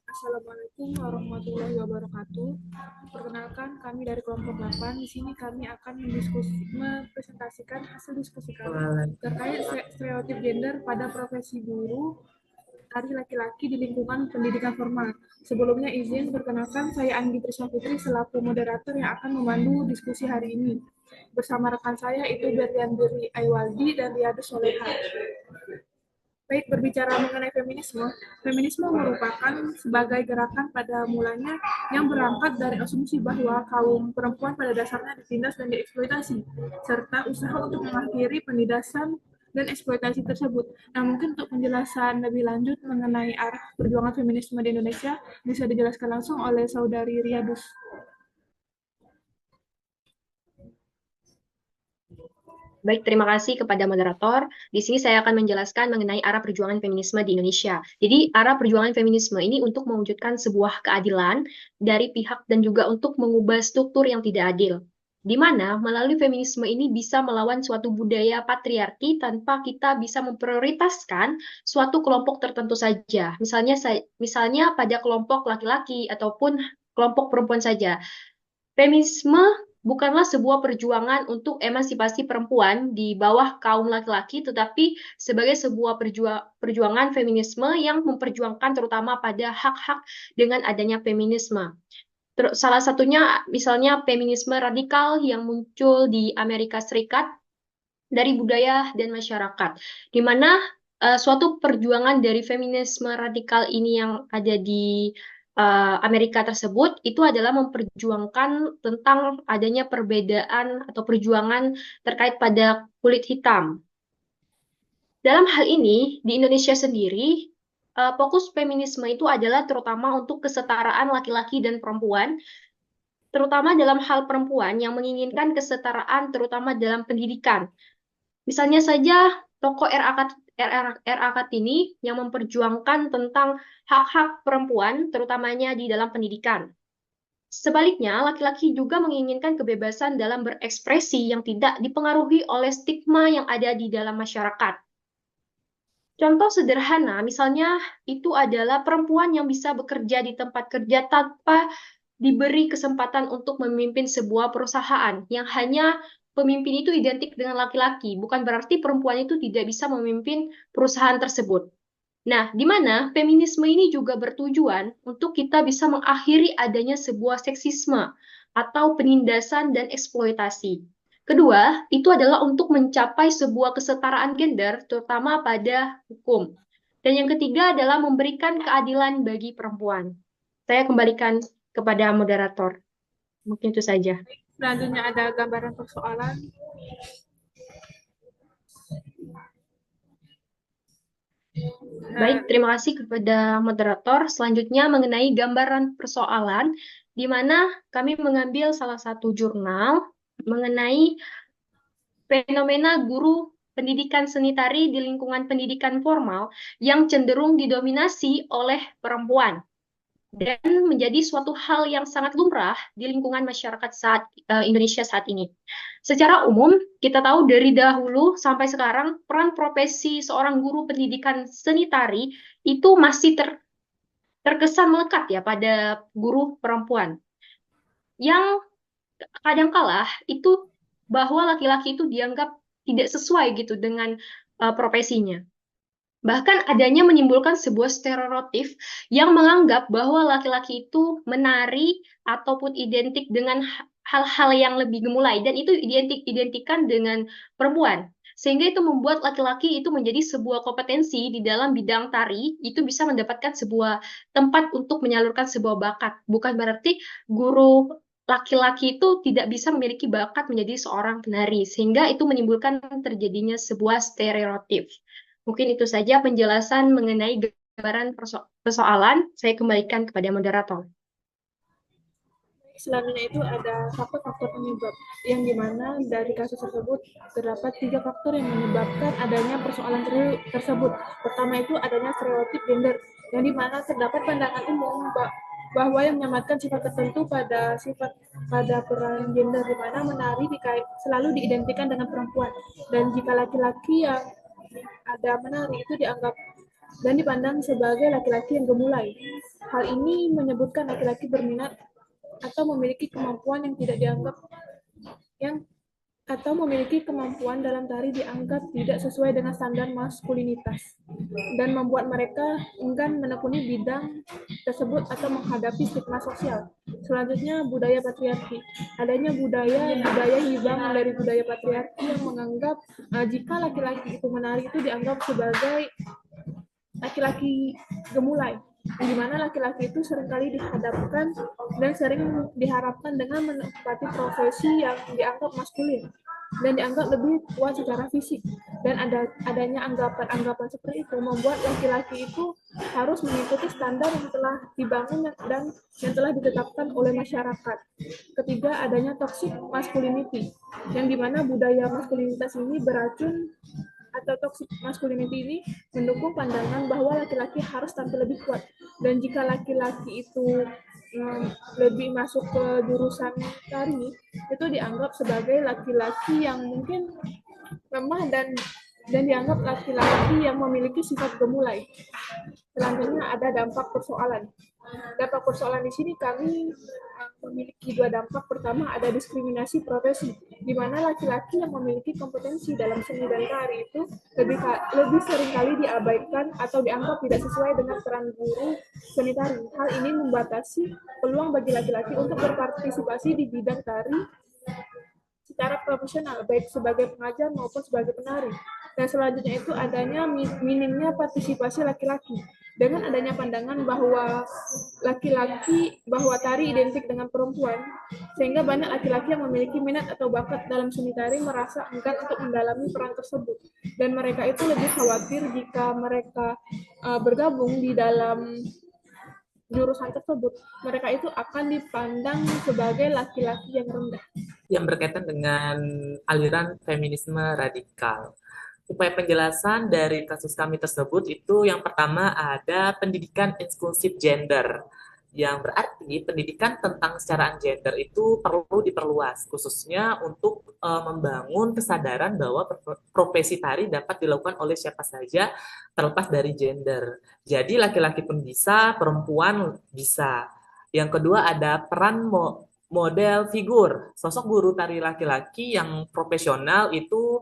Assalamualaikum warahmatullahi wabarakatuh. Perkenalkan, kami dari kelompok 8. Di sini kami akan mempresentasikan hasil diskusi kami terkait stereotip gender pada profesi guru dari laki-laki di lingkungan pendidikan formal. Sebelumnya izin perkenalkan, saya Anggi Trisnafitri selaku moderator yang akan memandu diskusi hari ini. Bersama rekan saya itu Berliandiri Aiwaldi dan Riyadus Soleha. Baik, berbicara mengenai feminisme, feminisme merupakan sebagai gerakan pada mulanya yang berangkat dari asumsi bahwa kaum perempuan pada dasarnya ditindas dan dieksploitasi, serta usaha untuk mengakhiri penindasan dan eksploitasi tersebut. Nah, mungkin untuk penjelasan lebih lanjut mengenai arah perjuangan feminisme di Indonesia, bisa dijelaskan langsung oleh Saudari Riyadus. Baik, terima kasih kepada moderator. Di sini saya akan menjelaskan mengenai arah perjuangan feminisme di Indonesia. Jadi, arah perjuangan feminisme ini untuk mewujudkan sebuah keadilan dari pihak dan juga untuk mengubah struktur yang tidak adil. Di mana melalui feminisme ini bisa melawan suatu budaya patriarki tanpa kita bisa memprioritaskan suatu kelompok tertentu saja. Misalnya pada kelompok laki-laki ataupun kelompok perempuan saja. Feminisme bukanlah sebuah perjuangan untuk emansipasi perempuan di bawah kaum laki-laki, tetapi sebagai sebuah perjuangan feminisme yang memperjuangkan terutama pada hak-hak dengan adanya feminisme. Salah satunya misalnya feminisme radikal yang muncul di Amerika Serikat dari budaya dan masyarakat, di mana suatu perjuangan dari feminisme radikal ini yang ada di Amerika tersebut itu adalah memperjuangkan tentang adanya perbedaan atau perjuangan terkait pada kulit hitam. Dalam hal ini, di Indonesia sendiri, fokus feminisme itu adalah terutama untuk kesetaraan laki-laki dan perempuan, terutama dalam hal perempuan yang menginginkan kesetaraan terutama dalam pendidikan. Misalnya saja tokoh R.A. Kartini yang memperjuangkan tentang hak-hak perempuan, terutamanya di dalam pendidikan. Sebaliknya, laki-laki juga menginginkan kebebasan dalam berekspresi yang tidak dipengaruhi oleh stigma yang ada di dalam masyarakat. Contoh sederhana, misalnya itu adalah perempuan yang bisa bekerja di tempat kerja tanpa diberi kesempatan untuk memimpin sebuah perusahaan yang hanya pemimpin itu identik dengan laki-laki, bukan berarti perempuan itu tidak bisa memimpin perusahaan tersebut. Nah, di mana feminisme ini juga bertujuan untuk kita bisa mengakhiri adanya sebuah seksisme atau penindasan dan eksploitasi. Kedua, itu adalah untuk mencapai sebuah kesetaraan gender, terutama pada hukum. Dan yang ketiga adalah memberikan keadilan bagi perempuan. Saya kembalikan kepada moderator. Mungkin itu saja. Selanjutnya ada gambaran persoalan. Baik, terima kasih kepada moderator. Selanjutnya mengenai gambaran persoalan, di mana kami mengambil salah satu jurnal mengenai fenomena guru pendidikan seni tari di lingkungan pendidikan formal yang cenderung didominasi oleh perempuan dan menjadi suatu hal yang sangat lumrah di lingkungan masyarakat Indonesia saat ini. Secara umum, kita tahu dari dahulu sampai sekarang peran profesi seorang guru pendidikan seni tari itu masih terkesan melekat ya pada guru perempuan. Yang kadangkala itu bahwa laki-laki itu dianggap tidak sesuai gitu dengan profesinya. Bahkan adanya menimbulkan sebuah stereotip yang menganggap bahwa laki-laki itu menari ataupun identik dengan hal-hal yang lebih gemulai dan itu identikan dengan perempuan. Sehingga itu membuat laki-laki itu menjadi sebuah kompetensi di dalam bidang tari, itu bisa mendapatkan sebuah tempat untuk menyalurkan sebuah bakat. Bukan berarti guru laki-laki itu tidak bisa memiliki bakat menjadi seorang penari, sehingga itu menimbulkan terjadinya sebuah stereotip. Mungkin itu saja penjelasan mengenai gambaran persoalan. Saya kembalikan kepada moderator. Selanjutnya itu ada faktor-faktor penyebab, yang dimana dari kasus tersebut terdapat 3 faktor yang menyebabkan adanya persoalan tersebut. Pertama itu adanya stereotip gender, yang dimana terdapat pandangan umum bahwa yang menyamatkan sifat tertentu pada peran gender, di mana menari selalu diidentikan dengan perempuan, dan jika laki-laki yang ada menari itu dianggap dan dipandang sebagai laki-laki yang gemulai. Hal ini menyebutkan laki-laki berminat atau memiliki kemampuan yang tidak dianggap yang atau memiliki kemampuan dalam tari dianggap tidak sesuai dengan standar maskulinitas dan membuat mereka enggan menekuni bidang tersebut atau menghadapi stigma sosial. Selanjutnya, budaya patriarki. Adanya budaya hibang dari budaya patriarki yang menganggap jika laki-laki itu menari itu dianggap sebagai laki-laki gemulai, di mana laki-laki itu seringkali dihadapkan dan sering diharapkan dengan menempati profesi yang dianggap maskulin dan dianggap lebih kuat secara fisik. Dan adanya anggapan-anggapan seperti itu membuat laki-laki itu harus mengikuti standar yang telah dibangun dan yang telah ditetapkan oleh masyarakat. Ketiga, adanya toxic masculinity, yang dimana budaya maskulinitas ini beracun atau toxic masculinity ini mendukung pandangan bahwa laki-laki harus tampil lebih kuat, dan jika laki-laki itu lebih masuk ke jurusan tari itu dianggap sebagai laki-laki yang mungkin lemah dan dianggap laki-laki yang memiliki sifat gemulai. Selanjutnya ada dampak persoalan. Dampak persoalan di sini kami memiliki dua dampak. Pertama, ada diskriminasi profesi, di mana laki-laki yang memiliki kompetensi dalam seni dan tari itu lebih seringkali diabaikan atau dianggap tidak sesuai dengan peran guru seni tari. Hal ini membatasi peluang bagi laki-laki untuk berpartisipasi di bidang tari secara profesional, baik sebagai pengajar maupun sebagai penari. Dan selanjutnya itu adanya minimnya partisipasi laki-laki. Dengan adanya pandangan bahwa tari identik dengan perempuan, sehingga banyak laki-laki yang memiliki minat atau bakat dalam seni tari merasa enggan untuk mendalami peran tersebut. Dan mereka itu lebih khawatir jika mereka bergabung di dalam jurusan tersebut, mereka itu akan dipandang sebagai laki-laki yang rendah. Yang berkaitan dengan aliran feminisme radikal. Upaya penjelasan dari kasus kami tersebut itu yang pertama ada pendidikan inklusif gender, yang berarti pendidikan tentang kesetaraan gender itu perlu diperluas, khususnya untuk membangun kesadaran bahwa profesi tari dapat dilakukan oleh siapa saja terlepas dari gender. Jadi laki-laki pun bisa, perempuan bisa. Yang kedua ada peran model figur, sosok guru tari laki-laki yang profesional itu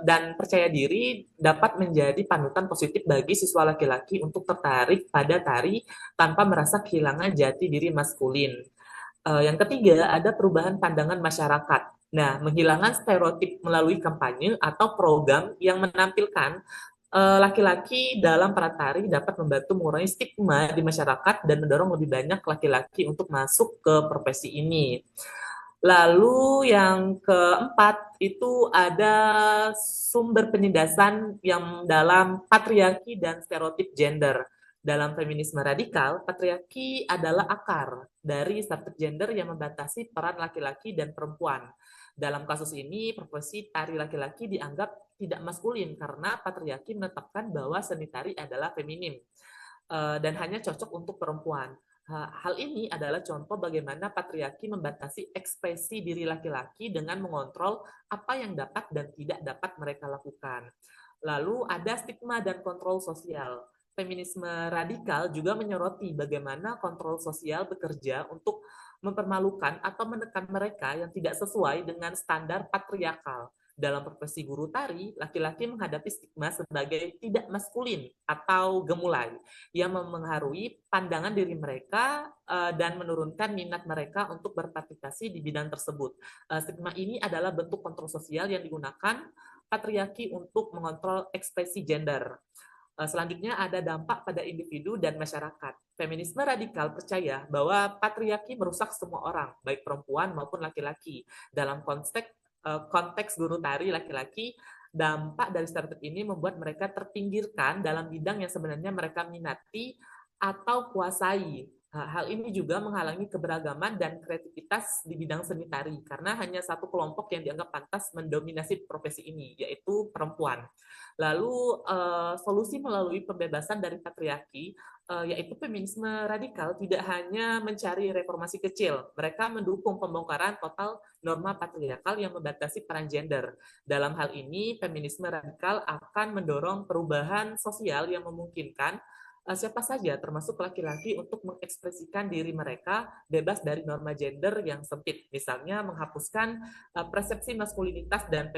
dan percaya diri dapat menjadi panutan positif bagi siswa laki-laki untuk tertarik pada tari tanpa merasa kehilangan jati diri maskulin. Yang ketiga, ada perubahan pandangan masyarakat. Nah, menghilangkan stereotip melalui kampanye atau program yang menampilkan laki-laki dalam peran tari dapat membantu mengurangi stigma di masyarakat dan mendorong lebih banyak laki-laki untuk masuk ke profesi ini. Lalu yang keempat itu ada sumber penindasan yang dalam patriarki dan stereotip gender. Dalam feminisme radikal, patriarki adalah akar dari stereotip gender yang membatasi peran laki-laki dan perempuan. Dalam kasus ini, profesi tari laki-laki dianggap tidak maskulin karena patriarki menetapkan bahwa seni tari adalah feminim dan hanya cocok untuk perempuan. Hal ini adalah contoh bagaimana patriarki membatasi ekspresi diri laki-laki dengan mengontrol apa yang dapat dan tidak dapat mereka lakukan. Lalu ada stigma dan kontrol sosial. Feminisme radikal juga menyoroti bagaimana kontrol sosial bekerja untuk mempermalukan atau menekan mereka yang tidak sesuai dengan standar patriarkal. Dalam profesi guru tari, laki-laki menghadapi stigma sebagai tidak maskulin atau gemulai yang mempengaruhi pandangan diri mereka dan menurunkan minat mereka untuk berpartisipasi di bidang tersebut. Stigma ini adalah bentuk kontrol sosial yang digunakan patriarki untuk mengontrol ekspresi gender. Selanjutnya ada dampak pada individu dan masyarakat. Feminisme radikal percaya bahwa patriarki merusak semua orang, baik perempuan maupun laki-laki. Dalam konteks guru tari laki-laki, dampak dari stereotip ini membuat mereka terpinggirkan dalam bidang yang sebenarnya mereka minati atau kuasai. Hal ini juga menghalangi keberagaman dan kreativitas di bidang seni tari, karena hanya satu kelompok yang dianggap pantas mendominasi profesi ini, yaitu perempuan. Lalu, solusi melalui pembebasan dari patriarki, yaitu feminisme radikal, tidak hanya mencari reformasi kecil, mereka mendukung pembongkaran total norma patriarkal yang membatasi peran gender. Dalam hal ini, feminisme radikal akan mendorong perubahan sosial yang memungkinkan siapa saja, termasuk laki-laki, untuk mengekspresikan diri mereka bebas dari norma gender yang sempit. Misalnya menghapuskan persepsi maskulinitas dan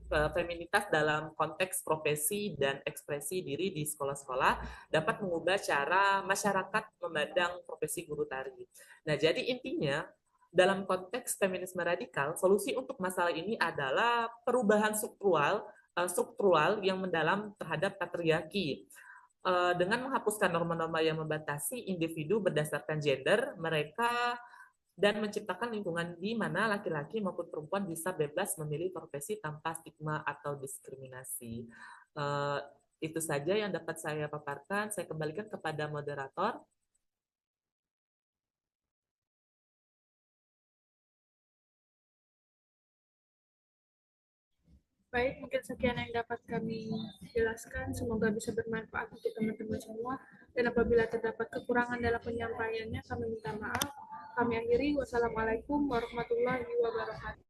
feminitas dalam konteks profesi dan ekspresi diri di sekolah-sekolah dapat mengubah cara masyarakat memandang profesi guru tari. Nah, jadi intinya dalam konteks feminisme radikal, solusi untuk masalah ini adalah perubahan struktural yang mendalam terhadap patriarki. Dengan menghapuskan norma-norma yang membatasi individu berdasarkan gender, mereka dan menciptakan lingkungan di mana laki-laki maupun perempuan bisa bebas memilih profesi tanpa stigma atau diskriminasi. Uh, itu saja yang dapat saya paparkan. Saya kembalikan kepada moderator. Baik, mungkin sekian yang dapat kami jelaskan. Semoga bisa bermanfaat untuk teman-teman semua. Dan apabila terdapat kekurangan dalam penyampaiannya, kami minta maaf. Kami akhiri. Wassalamualaikum warahmatullahi wabarakatuh.